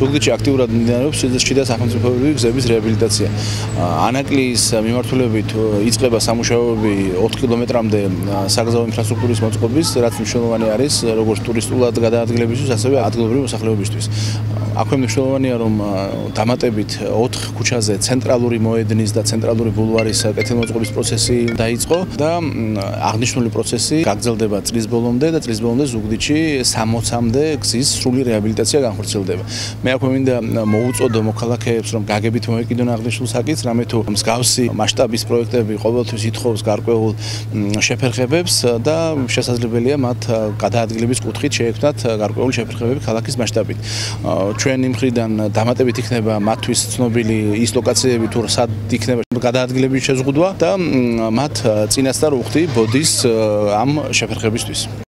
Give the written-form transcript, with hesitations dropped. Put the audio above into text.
ზუგდიდში აქტიურად მიმდინარეობს შიდა სახელმწიფოებრივი გზების რეაბილიტაცია. ანაკლის მიმართულებით იწყება სამუშაოები 4 კილომეტრამდე საგზაო ინფრასტრუქტურის მოწყობის, რაც მნიშვნელოვანი არის როგორც ტურისტულად გადაადგილებისთვის, ასევე ადგილობრივი მოსახლეობისთვის. აქვე მნიშვნელოვანია, რომ დამატებით 4 ქუჩაზე ცენტრალური მოედნის და ცენტრალური ბულვარის კეთილმოწყობის პროცესი დაიწყო და აღნიშნული პროცესი გაგრძელდება წლის ბოლომდე და წლის ბოლომდე ზუგდიდში 60-მდე გზის სრული რეაბილიტაცია განხორციელდება. მე აქვე მინდა მოუწოდო მოქალაქეებს, რომ გაგებით მოეკიდონ აღნიშნულ საკითხს, რამე თუ მსგავსი მასშტაბის პროექტები ყოველთვის ითხოვს გარკვეულ შეფერხებებს და შესაძლებელია მათ გადაადგილების კუთხით შეექმნათ გარკვეული შეფერხებები ქალაქის მასშტაბით. ჩვენი მხრიდან დამატებით იქნება მათთვის ცნობილი ის ლოკაციები, თუ სად იქნება გადაადგილების შეზღუდვა და მათ წინასწარ უხდი ბოდის ამ შეფერხებისთვის.